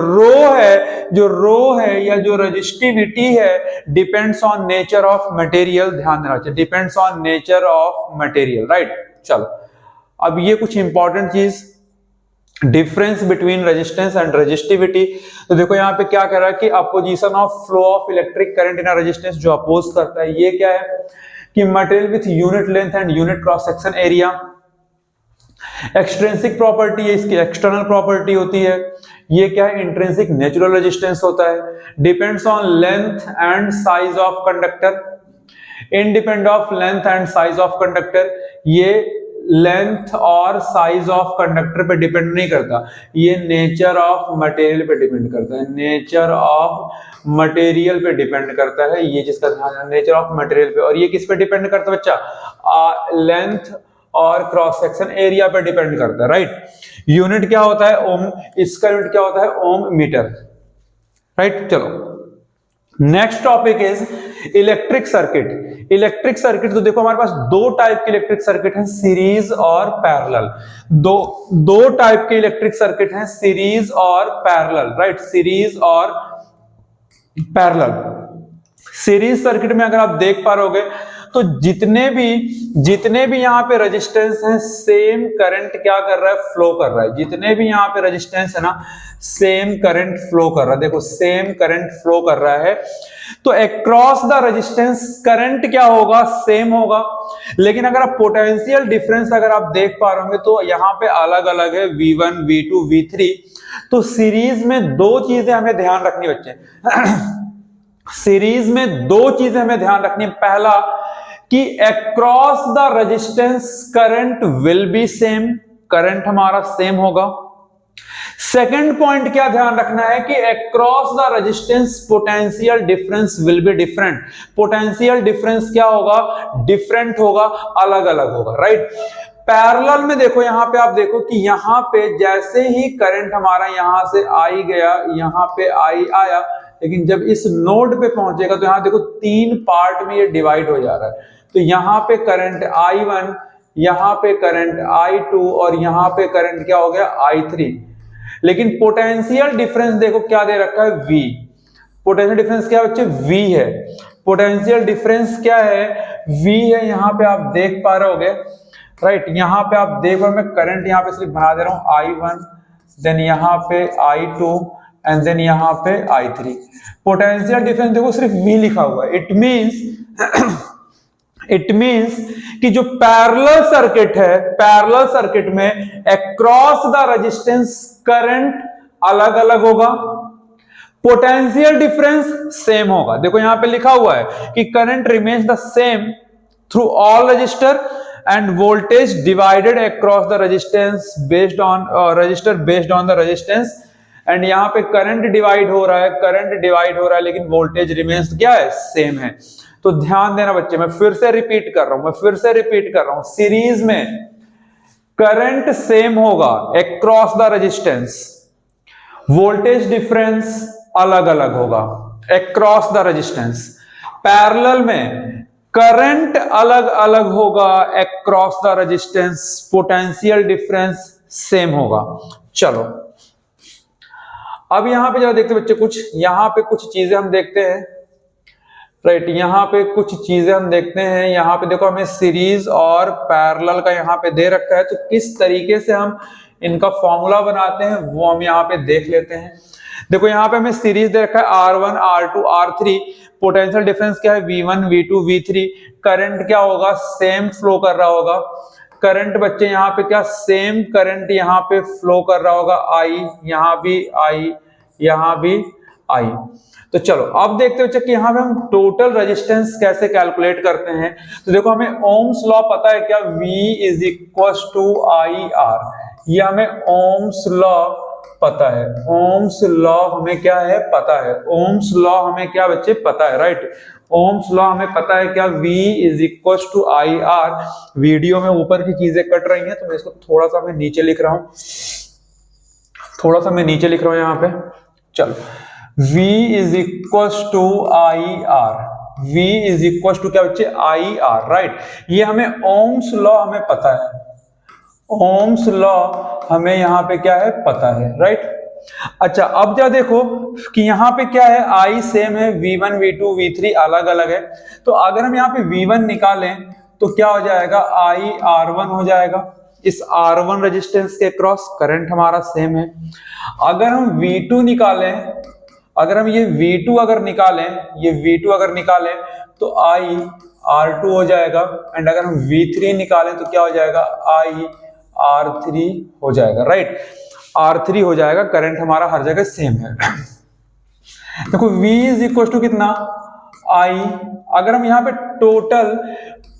रो है या जो रेजिस्टिविटी है depends on nature of material, ध्यान देना चाहिए, depends on nature of material, right. चलो अब ये कुछ इंपॉर्टेंट चीज, difference between resistance and resistivity. तो देखो यहाँ पे क्या कह रहा है कि opposition of flow of electric current in a resistance, जो अपोज करता है, ये क्या है कि material with unit length and unit cross section area. Extrinsic property है, इसकी एक्सटर्नल प्रॉपर्टी होती है। ये क्या है, इंट्रिंसिक नेचुरल रेजिस्टेंस होता है। Depends on length and size of conductor, independent of length and size of conductor. ये लेंथ और साइज ऑफ कंडक्टर पे डिपेंड नहीं करता, ये नेचर ऑफ मटेरियल पे डिपेंड करता है, नेचर ऑफ मटेरियल पे डिपेंड करता है, ये जिसका ध्यान, नेचर ऑफ मटेरियल पे। और ये किस पे डिपेंड करता है बच्चा? लेंथ और क्रॉस सेक्शन एरिया पे डिपेंड करता है, राइट। यूनिट क्या होता है? ओम। इसका यूनिट क्या होता है? ओम मीटर, राइट। चलो next topic is electric circuit. Electric circuit तो देखो हमारे पास दो टाइप के इलेक्ट्रिक सर्किट हैं, सीरीज और पैरेलल। दो टाइप के इलेक्ट्रिक सर्किट हैं, सीरीज और पैरेलल, राइट, सीरीज और पैरेलल। सीरीज सर्किट में अगर आप देख पा रहोगे तो जितने भी यहां पे रेजिस्टेंस हैं, सेम करंट क्या कर रहा है? फ्लो कर रहा है। जितने भी यहां पे रेजिस्टेंस है ना, सेम करंट फ्लो कर रहा है। देखो सेम करंट फ्लो कर रहा है, तो अक्रॉस द रेजिस्टेंस करंट क्या होगा? सेम होगा। लेकिन अगर आप पोटेंशियल डिफरेंस अगर आप देख पा रहे होंगे तो यहां पे अलग अलग है, V1, V2, V3। तो सीरीज में दो चीजें हमें ध्यान रखनी बच्चे सीरीज में दो चीजें हमें ध्यान रखनी है। पहला कि across the resistance current will be same, current हमारा सेम होगा। सेकंड पॉइंट क्या ध्यान रखना है कि across the resistance potential difference will be different. Potential difference क्या होगा? डिफरेंट होगा, अलग अलग होगा, राइट। पैरेलल में देखो, यहां पे आप देखो कि यहां पे जैसे ही करंट हमारा यहां से आई गया, यहां पे आई आया, लेकिन जब इस नोड पे पहुंचेगा तो यहां देखो तीन पार्ट में ये डिवाइड हो जा रहा है। तो यहां पे करंट I1, यहां पे करंट I2 और यहां पे करंट क्या हो गया? I3। लेकिन पोटेंशियल डिफरेंस देखो क्या दे रखा है? V। पोटेंशियल डिफरेंस क्या बच्चे? V है। पोटेंशियल डिफरेंस क्या है? V है। यहां पे आप देख पा रहे होगे, राइट। यहां पे आप देख रहे हो, मैं करंट यहां पे सिर्फ बना दे रहा हूं I1, देन यहां पे I2 एंड देन यहां पे I3। पोटेंशियल डिफरेंस देखो सिर्फ V लिखा हुआ है। इट मींस कि जो पैरेलल सर्किट है, पैरेलल सर्किट में अक्रॉस द रेजिस्टेंस करंट अलग अलग होगा, पोटेंशियल डिफरेंस सेम होगा। देखो यहां पे लिखा हुआ है कि current remains the same through all register end voltage divided across the resistance based on register based on the resistance. And यहां पे करंट डिवाइड हो रहा है, लेकिन वोल्टेज रिमेन्स क्या है? सेम है। तो ध्यान देना बच्चे, मैं फिर से रिपीट कर रहा हूं, सीरीज में करंट सेम होगा across the resistance, voltage difference अलग अलग होगा अक्रॉस द रेजिस्टेंस। पैरेलल में करंट अलग अलग होगा across the resistance, potential difference same होगा। चलो अब यहां पे जरा देखते बच्चे, यहां पे कुछ चीजें हम देखते हैं, राइट। यहां पे कुछ चीजें हम देखते हैं। यहां पे देखो हमें सीरीज और पैरेलल का यहां पे दे रखा है, तो किस तरीके से हम इनका फॉर्मूला बनाते हैं वो हम यहां पे देख लेते हैं। देखो यहां पे हमें सीरीज दे रखा है R1, R2, R3। Potential difference क्या है? V1, V2, V3। करंट क्या होगा? सेम फ्लो कर रहा होगा। करंट बच्चे यहाँ पे क्या? सेम करंट यहाँ पे फ्लो कर रहा होगा। I, यहाँ भी I, यहाँ भी I। तो चलो अब देखते हो कि यहाँ पे हम टोटल रेजिस्टेंस कैसे कैलकुलेट करते हैं। तो देखो हमें ओम्स लॉ पता है क्या? V is equal to IR। ये हमें ओम्स लॉ पता है। ओम्स लॉ हमें क्या है? पता है। ओम्स लॉ हमें क्या बच्चे? पता है, राइट। ओम्स लॉ हमें पता है क्या? V is equal to IR। Video में ऊपर की चीजें कट रही हैं तो मैं इसको थोड़ा सा मैं नीचे लिख रहा हूं, यहाँ पे। चलो V is equal to IR। V is equal to क्या बच्चे? IR, right. ये हमें ओम्स लॉ हमें पता है। ओम्स लॉ हमें यहाँ पे क्या है? पता है, राइट। अच्छा अब क्या देखो कि यहाँ पे क्या है? I सेम है, V1, V2, V3 अलग अलग है। तो अगर हम यहाँ पे V1 निकालें तो क्या हो जाएगा? I R1 हो जाएगा। इस R1 रेजिस्टेंस के क्रॉस करंट हमारा सेम है। अगर हम V2 निकालें, अगर हम ये V2 अगर निकालें तो I R2 हो जाएगा। एंड अगर हम V3 निकालें तो क्या हो जाएगा? I R3 हो जाएगा, राइट। R3 हो जाएगा। करंट हमारा हर जगह सेम है। देखो V इज इक्वल टू कितना? I। अगर हम यहाँ पे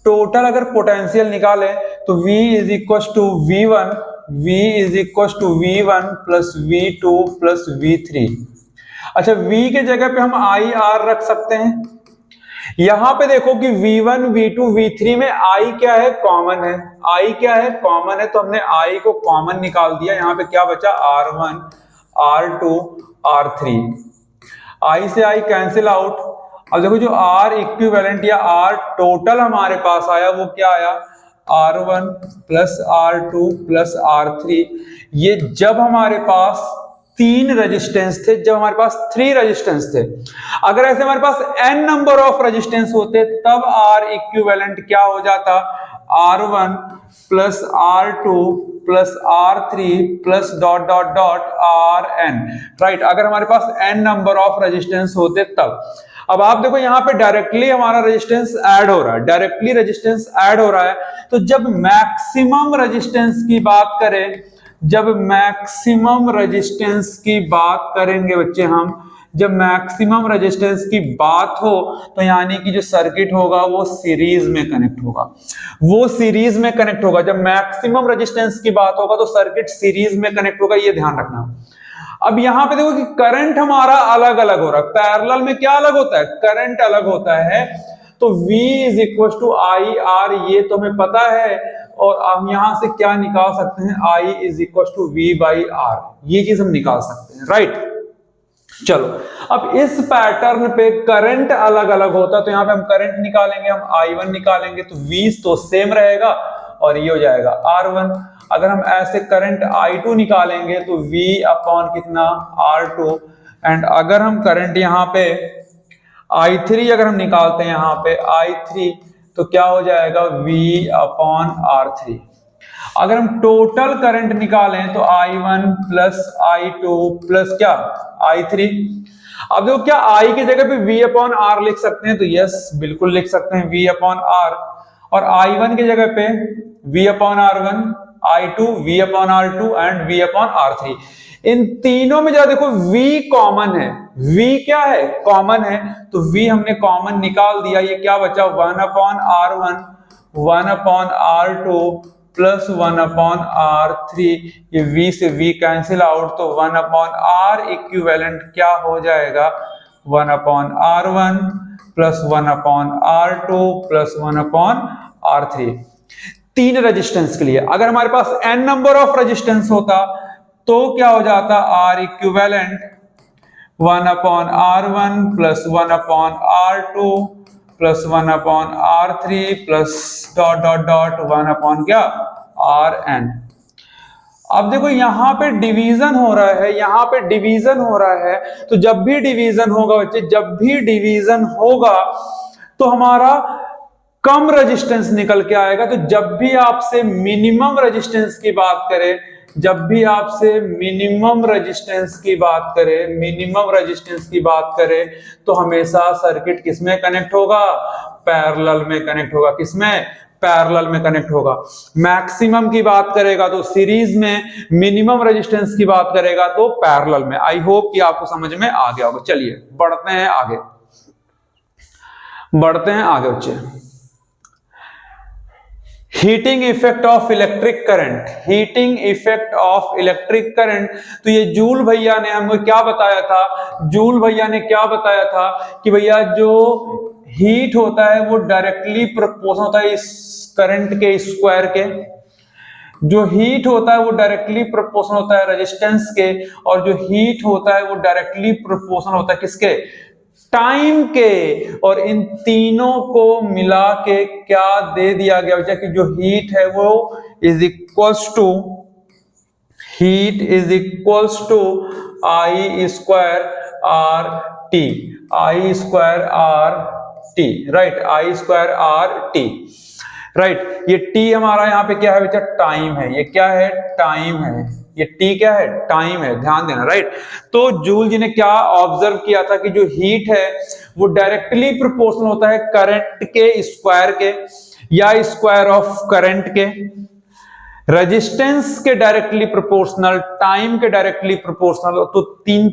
टोटल अगर पोटेंशियल निकालें तो V is equal to V1, V is equal to V1 plus V2 plus V3। अच्छा, V के जगह पे हम IR रख सकते हैं। यहां पे देखो कि V1, V2, V3 में I क्या है, कॉमन है। I क्या है, कॉमन है, तो हमने I को कॉमन निकाल दिया। यहां पे क्या बचा, R1, R2, R3। I से I कैंसिल आउट। अब देखो जो R इक्विवेलेंट या R टोटल हमारे पास आया वो क्या आया, R1 plus R2 plus R3। ये जब हमारे पास 3 रेजिस्टेंस थे, जब हमारे पास 3 रेजिस्टेंस थे। अगर ऐसे हमारे पास n नंबर ऑफ रेजिस्टेंस होते तब R इक्विवेलेंट क्या हो जाता, R1 plus R2 plus R3 plus dot dot dot Rn, right. अगर हमारे पास n नंबर ऑफ रेजिस्टेंस होते तब। अब आप देखो यहां पे डायरेक्टली हमारा रेजिस्टेंस ऐड हो रहा है, डायरेक्टली रेजिस्टेंस ऐड हो रहा है। तो जब मैक्सिमम रेजिस्टेंस की बात करें, जब मैक्सिमम रेजिस्टेंस की बात करेंगे बच्चे हम, जब मैक्सिमम रेजिस्टेंस की बात हो तो यानी कि जो सर्किट होगा वो सीरीज में कनेक्ट होगा, वो सीरीज में कनेक्ट होगा। जब मैक्सिमम रेजिस्टेंस की बात होगा तो सर्किट सीरीज में कनेक्ट होगा, ये ध्यान रखना। अब यहां पे देखो कि करंट हमारा अलग अलग हो रहा है। पैरेलल में क्या अलग होता है, करंट अलग होता है। तो V is equal to I R, ये तो हमें पता है। और हम यहां से क्या निकाल सकते हैं, I is equal to V by R, ये चीज हम निकाल सकते हैं, राइट। चलो, अब इस पैटर्न पे करंट अलग अलग होता, तो यहां पे हम करंट निकालेंगे, हम I1 निकालेंगे तो V तो सेम रहेगा और ये हो जाएगा R1। अगर हम ऐसे करंट I2 निकालेंगे तो V अपॉन कितना, R2। एंड अगर हम करंट यहाँ पे I3 अगर हम निकालते हैं यहाँ पे I3 तो क्या हो जाएगा, V अपॉन R3। अगर हम टोटल करंट निकालें तो I1 प्लस I2 प्लस क्या, I3। अब देखो क्या I की जगह पे V अपॉन R लिख सकते हैं, तो यस बिल्कुल लिख सकते हैं V अपॉन R। और I1 की जगह पे V upon R1, I2 V upon R2 and V upon R3। इन तीनों में जरा देखो V कॉमन है, V क्या है, कॉमन है, तो V हमने कॉमन निकाल दिया। ये क्या बचा, 1 upon R1, 1 upon R2 plus 1 upon R3। ये V से V कैंसिल आउट, तो 1 अपॉन R इक्विवेलेंट क्या हो जाएगा, 1 upon R1 plus 1 upon R2 plus 1 upon R3। 3 resistance के लिए। अगर हमारे पास n नंबर ऑफ रेजिस्टेंस होता तो क्या हो जाता, R equivalent 1 upon R1 plus 1 upon R2 plus 1 upon R3 plus dot dot dot 1 upon क्या, Rn। अब देखो यहां पे डिवीजन हो रहा है, यहां पे डिवीजन हो रहा है, तो जब भी डिवीजन होगा बच्चे, जब भी डिवीजन होगा तो हमारा कम रेजिस्टेंस निकल के आएगा। तो जब भी आपसे मिनिमम रेजिस्टेंस की बात करें, जब भी आपसे मिनिमम रेजिस्टेंस की बात करें, मिनिमम रेजिस्टेंस की बात करें, तो हमेशा सर्किट किसमें कनेक्ट होगा, पैरेलल में कनेक्ट होगा। किसमें, पैरेलल में कनेक्ट होगा। मैक्सिमम की बात करेगा तो सीरीज में, मिनिमम रेजिस्टेंस की बात करेगा तो पैरेलल में। आई होप कि आपको समझ में आ गया होगा। चलिए बढ़ते हैं आगे, बढ़ते हैं आगे बच्चे। Heating effect of electric current, heating effect of electric current. तो ये जूल भैया ने हमको क्या बताया था, जूल भैया ने क्या बताया था कि भैया जो हीट होता है वो डायरेक्टली प्रोपोर्शनल होता है इस करंट के स्क्वायर के। जो हीट होता है वो डायरेक्टली प्रोपोर्शनल होता है रेजिस्टेंस के, और जो हीट होता है वो डायरेक्टली प्रोपोर्शनल होता है किसके, टाइम के। और इन तीनों को मिला के क्या दे दिया गया बच्चा, कि जो हीट है वो is equals to, heat is equals to I square R T, I square R T, right, I square R T, right. ये टी हमारा यहाँ पे क्या है बच्चा, टाइम है। ये क्या है, टाइम है। ये टी क्या है, टाइम है, ध्यान देना, राइट। तो जूल जी ने क्या ऑब्जर्व किया था कि जो हीट है वो डायरेक्टली प्रोपोर्शनल होता है करंट के स्क्वायर के, या स्क्वायर ऑफ करंट के, रेजिस्टेंस के डायरेक्टली प्रोपोर्शनल, टाइम के डायरेक्टली प्रोपोर्शनल, तो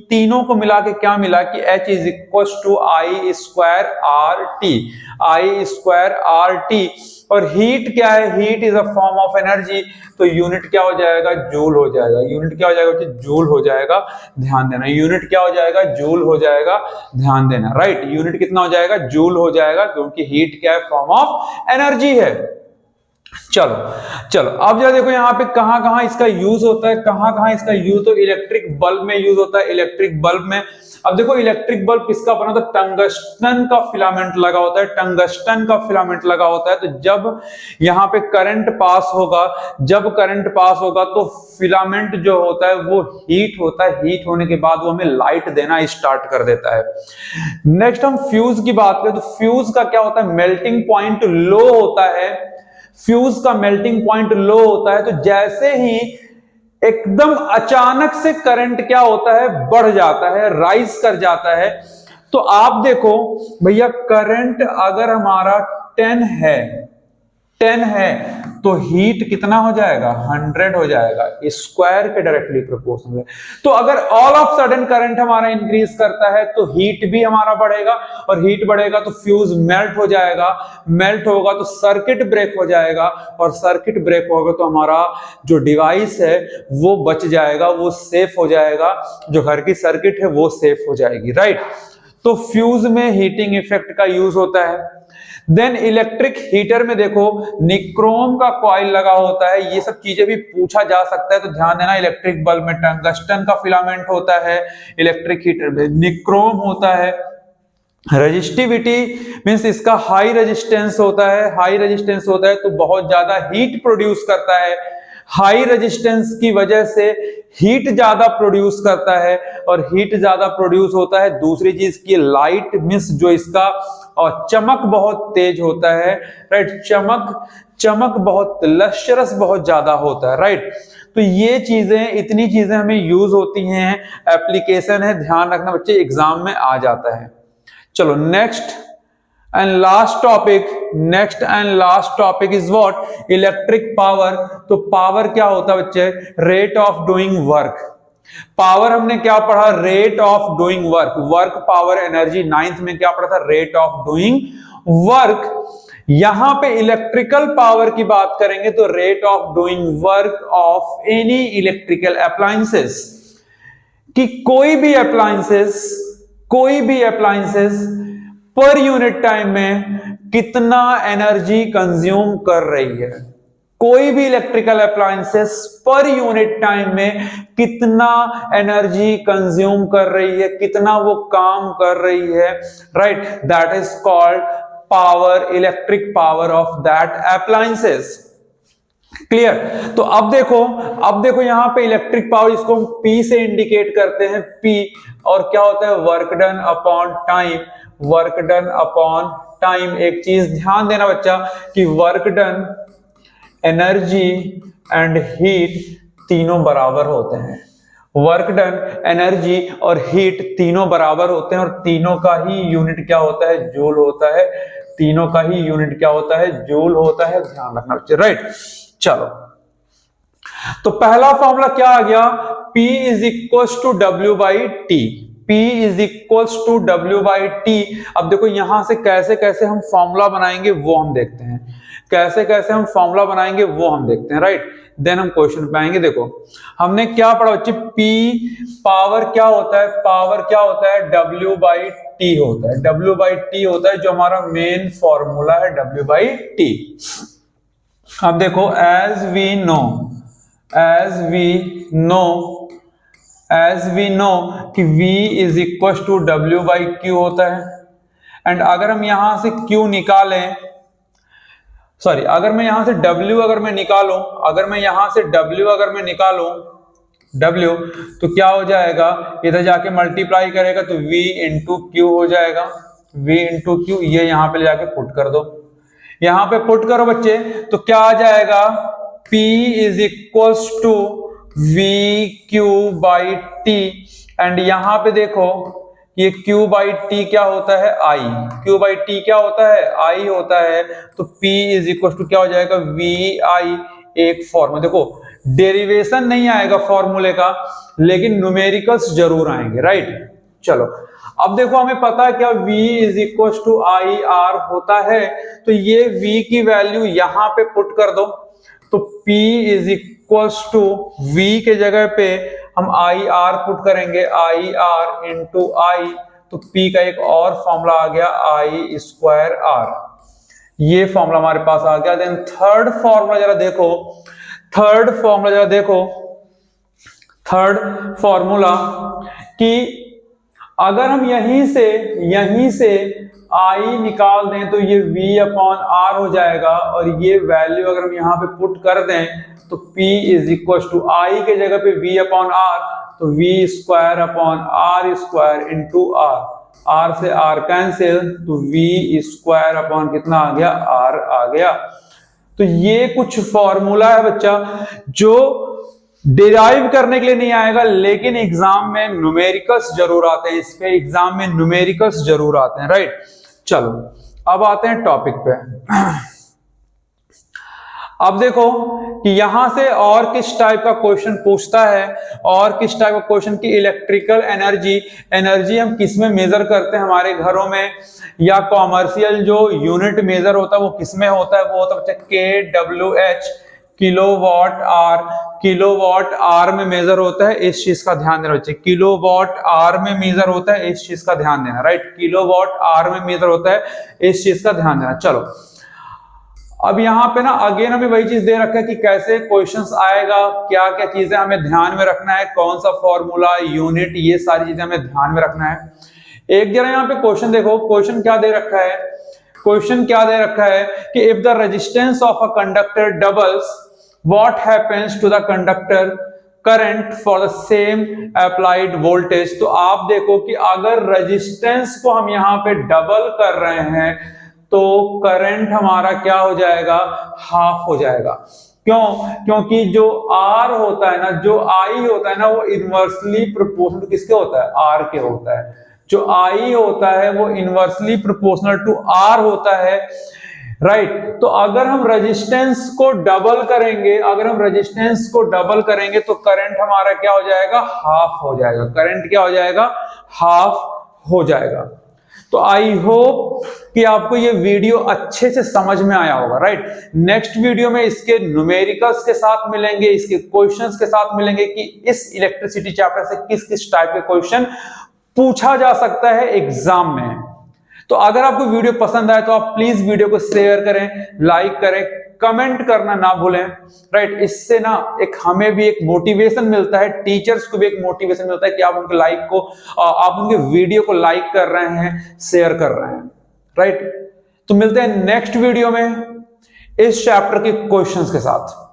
तीनों को मिला के क्या मिला कि H is equal to I square R T, I square R T. और हीट क्या है, heat is a form of energy, तो यूनिट क्या हो जाएगा, जूल हो जाएगा। यूनिट क्या हो जाएगा, जूल हो जाएगा, ध्यान देना। यूनिट क्या हो जाएगा, जूल हो जाएगा, ध्यान देना। राइट, यूनिट कितना हो जाएगा, जूल हो जाएगा, क्योंकि हीट क्या है, फॉर्म ऑफ एनर्जी है। चलो अब जरा देखो यहाँ पे कहां कहां इसका यूज होता है, कहां कहां इसका यूज, तो इलेक्ट्रिक बल्ब में यूज होता है, इलेक्ट्रिक बल्ब में। अब देखो इलेक्ट्रिक बल्ब किसका बना होता है, टंगस्टन का फिलामेंट लगा होता है, टंगस्टन का फिलामेंट लगा होता है। तो जब यहाँ पे करंट पास होगा, जब करंट पास होगा तो फिलामेंट जो होता है वो हीट होता है, हीट होने के बाद वो हमें लाइट देना स्टार्ट कर देता है। नेक्स्ट हम फ्यूज की बात करें, तो फ्यूज का क्या होता है, मेल्टिंग पॉइंट लो होता है, फ्यूज का मेल्टिंग पॉइंट लो होता है। तो जैसे ही एकदम अचानक से करंट क्या होता है, बढ़ जाता है, राइज कर जाता है। तो आप देखो भैया, करंट अगर हमारा 10 है तो हीट कितना हो जाएगा, 100 हो जाएगा, स्क्वायर के डायरेक्टली प्रोपोर्शनल है। तो अगर ऑल ऑफ सडन करंट हमारा इंक्रीज करता है तो हीट भी हमारा बढ़ेगा, और हीट बढ़ेगा तो फ्यूज मेल्ट हो जाएगा, मेल्ट होगा तो सर्किट ब्रेक हो जाएगा, और सर्किट ब्रेक होगा तो हमारा जो डिवाइस है वो बच जाएगा, वो सेफ हो जाएगा, जो घर की सर्किट है वो सेफ हो जाएगी। राइट, तो फ्यूज में हीटिंग इफेक्ट का यूज होता है। देन इलेक्ट्रिक हीटर में देखो निक्रोम का कॉइल लगा होता है, ये सब चीजें भी पूछा जा सकता है, तो ध्यान देना। इलेक्ट्रिक बल्ब में टंगस्टन का फिलामेंट होता है, इलेक्ट्रिक हीटर में निक्रोम होता है। रेजिस्टिविटी मींस इसका हाई रेजिस्टेंस होता है, हाई रेजिस्टेंस होता है तो बहुत ज्यादा हीट प्रोड्यूस करता है, हाई रेजिस्टेंस की वजह से हीट ज्यादा प्रोड्यूस करता है, और हीट ज्यादा प्रोड्यूस होता है। दूसरी चीज की लाइट मींस जो इसका और चमक बहुत तेज होता है। राइट, चमक बहुत लश्यरस बहुत ज्यादा होता है। राइट, तो ये चीजें, इतनी चीजें हमें यूज होती हैं, एप्लीकेशन है, ध्यान रखना बच्चे, एग्जाम में आ जाता है। चलो next and last topic is what, electric power. तो पावर क्या होता है बच्चे, rate of doing work. Power हमने क्या पढ़ा, rate of doing work, work power energy. 9th में क्या पढ़ा था, रेट ऑफ डूइंग वर्क। यहां पे इलेक्ट्रिकल पावर की बात करेंगे तो rate of doing work of any electrical appliances, कि कोई भी अप्लायंसेस पर यूनिट टाइम में कितना एनर्जी कंज्यूम कर रही है। कोई भी इलेक्ट्रिकल अप्लायंसेस पर यूनिट टाइम में कितना एनर्जी कंज्यूम कर रही है, कितना वो काम कर रही है। Right, that is called power, electric power of that appliances. Clear. तो अब देखो यहां पे इलेक्ट्रिक पावर, इसको हम P से इंडिकेट करते हैं, P, और क्या होता है, work done upon time, work done upon time. एक चीज ध्यान देना बच्चा कि work done, energy and heat तीनों बराबर होते हैं। वर्क डन, एनर्जी और हीट तीनों बराबर होते हैं, और तीनों का ही यूनिट क्या होता है, जूल होता है। तीनों का ही यूनिट क्या होता है, जूल होता है, ध्यान रखना बच्चे। राइट, चलो तो पहला फॉर्मूला क्या आ गया, P is equal to W by T, P is equal to W by T. अब देखो यहां से कैसे कैसे हम फॉर्मूला बनाएंगे वो हम देखते हैं, कैसे कैसे हम फॉर्मूला बनाएंगे वो हम देखते हैं। राइट, देन हम क्वेश्चन पे आएंगे। देखो हमने क्या पढ़ा बच्चे, P पावर क्या होता है, पावर क्या होता है, W बाई टी होता है, W बाई टी होता है, जो हमारा मेन फॉर्मूला है W बाई टी। अब देखो as we know कि V is equal to W by Q होता है। एंड अगर हम यहां से Q निकालें, सॉरी, अगर मैं यहां से W अगर मैं निकालूं W, तो क्या हो जाएगा, इधर जाके मल्टीप्लाई करेगा तो V इंटू Q हो जाएगा, V इंटू Q। ये यहां पे ले जाके पुट कर दो, यहां पे पुट करो बच्चे, तो क्या आ जाएगा, P is equal to V Q by T. And यहां पे देखो ये Q बाई टी क्या होता है, I, Q बाई टी क्या होता है, I होता है। तो P इज इक्वल टू क्या हो जाएगा, वी आई एक फॉर्मूला, देखो डेरिवेशन नहीं आएगा फॉर्मूले का, लेकिन न्यूमेरिकल्स जरूर आएंगे, राइट। चलो अब देखो हमें पता है क्या v is equal to I R होता है, तो ये v की वैल्यू यहां पे पुट कर दो, तो p is equal to v के जगह पे हम आई आर पुट करेंगे, आई आर इंटू आई, तो p का एक और फॉर्मूला आ गया आई स्क्वायर आर, ये फॉर्मूला हमारे पास आ गया। देन थर्ड फॉर्मूला जरा देखो, थर्ड फॉर्मूला कि अगर हम यहीं से आई निकाल दें तो ये v अपॉन आर हो जाएगा, और ये वैल्यू अगर हम यहाँ पे पुट कर दें तो p is equal to I के जगह पे v अपॉन आर, तो v square upon R square into R, R से आर कैंसिल, तो v स्क्वायर अपॉन कितना आ गया, आर आ गया। तो ये कुछ फॉर्मूला है बच्चा जो डिराइव करने के लिए नहीं आएगा, लेकिन एग्जाम में न्यूमेरिकल्स जरूर आते हैं, इस पे एग्जाम में न्यूमेरिकल्स जरूर आते हैं, राइट। चलो अब आते हैं टॉपिक पे। अब देखो कि यहां से और किस टाइप का क्वेश्चन पूछता है, और किस टाइप का क्वेश्चन की इलेक्ट्रिकल एनर्जी हम किस में मेजर करते हैं, हमारे घरों में या कॉमर्शियल जो यूनिट मेजर होता है वो किस में होता है, वो होता है बच्चा KWH, किलोवाट आर में मेजर होता है, इस चीज का ध्यान देना बच्चे, किलोवाट आर में मेजर होता है, इस चीज का ध्यान देना, राइट, किलोवाट आर में मेजर होता है, इस चीज का ध्यान देना। चलो अब यहाँ पे ना अगेन हमें वही चीज दे रखा है कि कैसे क्वेश्चंस आएगा, क्या क्या चीजें हमें ध्यान में रखना है, कौन सा फॉर्मूला, यूनिट, ये सारी चीजें हमें ध्यान में रखना है। एक जरा यहाँ पे क्वेश्चन देखो, क्वेश्चन क्या दे रखा है, क्वेश्चन क्या दे रखा है कि if the resistance of a conductor doubles what happens to the conductor current for the same applied voltage. तो आप देखो कि अगर रेजिस्टेंस को हम यहाँ पे डबल कर रहे हैं तो करंट हमारा क्या हो जाएगा, हाफ हो जाएगा। क्यों? क्योंकि जो R होता है ना, जो I होता है ना, वो इनवर्सली प्रोपोर्शनल किसके होता है, R के होता है। जो I होता है वो इनवर्सली प्रोपोर्शनल टू R होता है, राइट। तो अगर हम रेजिस्टेंस को डबल करेंगे, तो करंट हमारा क्या हो जाएगा, हाफ हो जाएगा। करंट क्या हो जाएगा, हाफ हो जाएगा। तो आई होप कि आपको ये वीडियो अच्छे से समझ में आया होगा, राइट। नेक्स्ट वीडियो में इसके न्यूमेरिकल्स के साथ मिलेंगे, इसके क्वेश्चंस के साथ मिलेंगे कि इस इलेक्ट्रिसिटी चैप्टर से किस किस टाइप के क्वेश्चन पूछा जा सकता है एग्जाम में। तो अगर आपको वीडियो पसंद आए तो आप प्लीज वीडियो को शेयर करें, लाइक करें, कमेंट करना ना भूलें, राइट। इससे ना एक हमें भी एक मोटिवेशन मिलता है, टीचर्स को भी एक मोटिवेशन मिलता है कि आप उनके आप उनके वीडियो को लाइक कर रहे हैं, शेयर कर रहे हैं, राइट। तो मिलते हैं नेक्स्ट वीडियो में इस चैप्टर के क्वेश्चंस के साथ।